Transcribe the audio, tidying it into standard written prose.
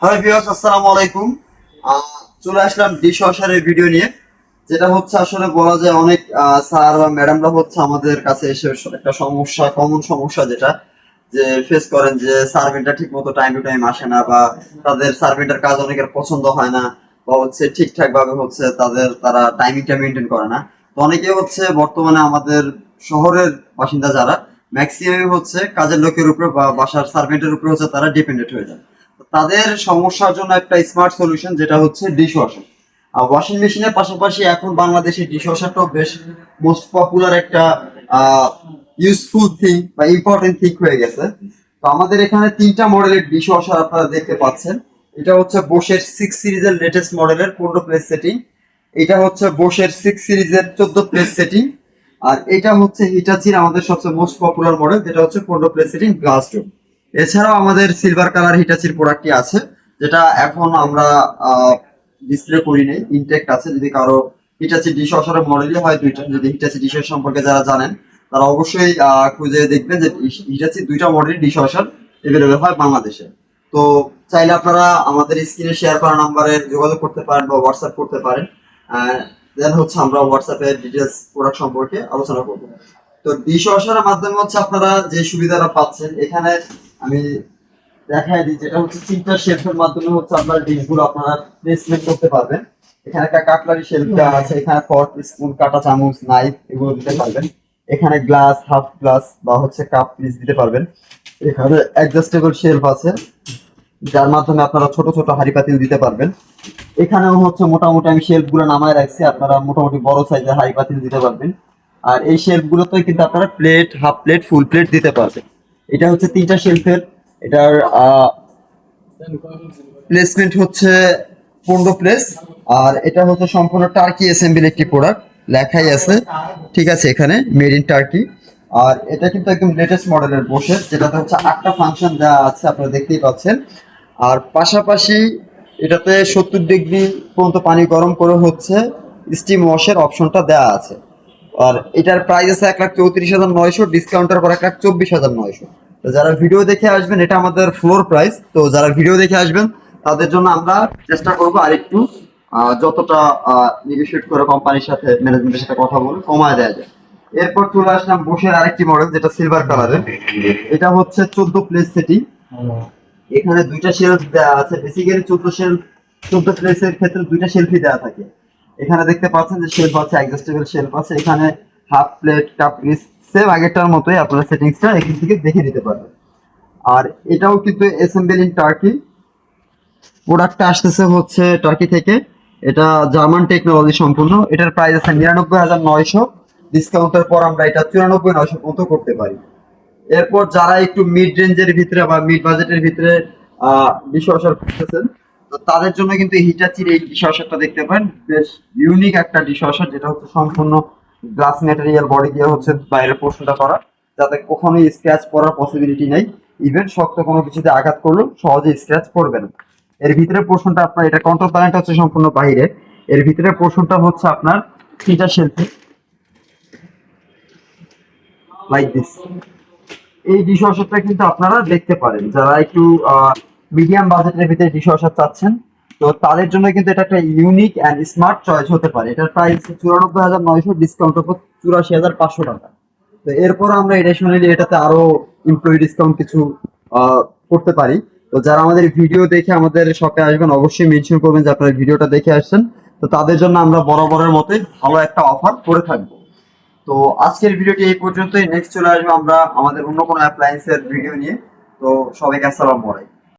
Hi viewers, আসসালামু আলাইকুম। চলে আসলাম ডিশ ওয়াশারের ভিডিও নিয়ে। যেটা হচ্ছে আসলে বলা যায় অনেক স্যার বা ম্যাডামরা হচ্ছে আমাদের কাছে এসে একটা সমস্যা, কমন সমস্যা যেটা যে ফেস করেন যে সার্ভেন্টটা ঠিক মতো টাইম টু টাইম আসে না, বা তাদের সার্ভেন্টের কাজ অনেকের পছন্দ হয় না, বা হচ্ছে ঠিকঠাক ভাবে হচ্ছে তারা টাইমিংটা মেনটেন করে না। তো অনেকে হচ্ছে বর্তমানে আমাদের শহরের বাসিন্দা যারা ম্যাক্সিমাম হচ্ছে কাজের লোকের উপরে বা বাসার সার্ভেন্টের উপরে হচ্ছে তারা ডিপেন্ডেন্ট হয়ে যায়। তাদের সমস্যার জন্য একটা স্মার্ট সলিউশন যেটা হচ্ছে ডিশ ওয়াশার। আর ওয়াশিং মেশিনের পাশাপাশি এখন বাংলাদেশে ডিশ ওয়াশারটাও বেশ মোস্ট পপুলার একটা ইউজফুল থিং বা ইম্পর্টেন্ট থিং হয়ে গেছে। তো আমাদের এখানে তিনটা মডেলের ডিশ ওয়াশার আপনারা দেখতে পাচ্ছেন। এটা হচ্ছে বোশের 6 সিরিজের লেটেস্ট মডেলের 15 প্লেস সেটিং। এটা হচ্ছে বোশের 6 সিরিজের 14 প্লেস সেটিং। আর এটা হচ্ছে হিটাচির আমাদের সবচেয়ে মোস্ট পপুলার মডেল, যেটা হচ্ছে 15 প্লেস সেটিং গ্লাস ডোর। এছাড়াও আমাদের সিলভার কালার হিটাচির প্রোডাক্টটি আছে, যেটা এখন আমরা ডিসপ্লে করি নেই, ইনটেক্ট আছে। যদি কারো হিটাচি ডিশ ওয়াশারের মডেলই হয় দুইটা, যদি হিটাচি ডিশ ওয়াশার সম্পর্কে যারা জানেন তারা অবশ্যই খুঁজে দেখবেন যে হিটাচি দুইটা মডেল ডিশ ওয়াশার এভেলেবেল হয় বাংলাদেশে। তো চাইলে আপনারা আমাদের স্ক্রিনে শেয়ার করা নাম্বারে যোগাযোগ করতে পারেন বা হোয়াটসঅ্যাপ করতে পারেন। দেন হচ্ছে আমরা হোয়াটসঅ্যাপে ডিটেলস প্রোডাক্ট সম্পর্কে আলোচনা করব। তো ডিশ ওয়াশারের মাধ্যমে হচ্ছে আপনারা যে সুবিধাটা পাচ্ছেন এখানে আমি দেখাই দিই, যেটা হচ্ছে তিনটা শেলফের মাধ্যমে হচ্ছে আপনারা ডিশগুলো আপনারা প্লেসমেন্ট করতে পারবেন। এখানে একটা কাটলারি শেলফ দেওয়া আছে, এখানে ফর্ক, স্পুন, কাঁটা চামচ, নাইফ এগুলো দিতে পারবেন। এখানে গ্লাস, হাফ গ্লাস বা হচ্ছে কাপ পিস দিতে পারবেন। এখানে অ্যাডজাস্টেবল শেলফ আছে, যার মাধ্যমে আপনারা ছোট ছোট হাঁড়ি পাতিল দিতে পারবেন। এখানেও হচ্ছে মোটামুটি আমি শেলফ গুলো নামায় রাখছি, আপনারা মোটামুটি বড় সাইজের হাঁড়ি পাতিল দিতে পারবেন। আর এই শেলফ গুলোতে কিন্তু আপনারা plate, half plate, full plate দিতে পারবেন। এটা হচ্ছে তিনটা শেলফের। এটার প্লেসমেন্ট হচ্ছে 15 প্লেস। আর এটা হচ্ছে সম্পূর্ণ টার্কি অ্যাসেম্বল একটি প্রোডাক্ট, লেখাই আছে ঠিক আছে এখানে মেড ইন টার্কি। আর এটা কিন্তু একদম লেটেস্ট মডেলের বসে, যেটাতে হচ্ছে 8টা ফাংশন দেওয়া আছে, আপনারা দেখতেই পাচ্ছেন। আর পাশাপাশি এটাতে 70 ডিগ্রি পর্যন্ত পানি গরম করে হচ্ছে স্টিম ওয়াশের অপশনটা দেওয়া আছে। আর এটার প্রাইস আছে 1,34,900, ডিসকাউন্টের পর 1,24,900। তো যারা ভিডিও দেখে আসবেন, এটা আমাদের ফ্লোর প্রাইস, তো যারা ভিডিও দেখে আসবেন তাদের জন্য আমরা চেষ্টা করবো আরেকটু যতটা নেগোশিয়েট করে কোম্পানির সাথে, ম্যানেজমেন্টের সাথে কথা বলে কমায় দেওয়া যায়। এরপর চলে আসলাম বোশের আরেকটি মডেল, যেটা সিলভার কালারের। এটা হচ্ছে 14 প্লেস সেটিং। এখানে দুইটা শেলফ দেওয়া আছে, বেসিক্যালি 14 প্লেসের ক্ষেত্রে দুইটা শেলফই দেওয়া থাকে। এখানে দেখতে পাচ্ছেন যে শেলফ আছে, অ্যাডজাস্টেবল শেলফ আছে। এখানে half plate, cup piece same আগেরটার মতোই, আপনারা সেটিংসটা এখান থেকে দেখে নিতে পারবেন। আর এটাও কিন্তু অ্যাসেম্বল ইন টার্কি। প্রোডাক্টটা আসতেছে হচ্ছে টার্কি থেকে। এটা জার্মান টেকনোলজি সম্পূর্ণ। এটার প্রাইস আছে 99,900, ডিসকাউন্টের পর আমরা এটা 94,900 পর্যন্ত করতে পারি। এরপর যারা একটু মিড রেঞ্জের ভিতরে বা মিড বাজেটের ভিতরে ডিশ ওয়াশার খুঁজতেছেন, তো তাদের জন্য কিন্তু হিটাচির এই ডিশ ওয়াশারটা দেখতে পারেন। বেশ ইউনিক একটা ডিশ ওয়াশার, যেটা হচ্ছে সম্পূর্ণ গ্লাস ম্যাটেরিয়াল বডি দিয়ে হচ্ছে বাইরের পোর্শনটা করা, যাতে কখনোই স্ক্র্যাচ পড়ার পসিবিলিটি নেই। ইভেন শক্ত কোনো কিছুতে আঘাত করলেও সহজে স্ক্র্যাচ পড়বে না। এর ভিতরে পোর্শনটা আপনার, এটা কন্ট্রোল প্যানেলটা হচ্ছে সম্পূর্ণ বাইরে। এর ভিতরে পোর্শনটা হচ্ছে আপনার তিনটা শেলফে লাইক দিস। এই ডিশ ওয়াশারটা কিন্তু আপনারা দেখতে পারেন, যারা একটু মিডিয়াম বাজেটের ভিতরে ডিশ ওয়াশার চাচ্ছেন, তো তাদের জন্য কিন্তু এটা একটা ইউনিক অ্যান্ড স্মার্ট চয়েস হতে পারে। এটার প্রাইস 94,900, ডিসকাউন্টের পর 84,500 টাকা। তো এরপর আমরা এডিশনালি এটাতে আরো এমপ্লয়ি ডিসকাউন্ট কিছু করতে পারি। তো যারা আমাদের ভিডিও দেখে আমাদের শপে আসবেন, অবশ্যই মেনশন করবেন যে আপনারা ভিডিওটা দেখে আসছেন। তো তাদের জন্য আমরা বরাবরের মতোই ভালো একটা অফার করে থাকবো। তো আজকের ভিডিওটি এই পর্যন্তই। নেক্সট চলে আসবো আমরা আমাদের অন্য কোনো অ্যাপ্লায়েন্সের ভিডিও নিয়ে। তো সবাইকে আসসালামু আলাইকুম।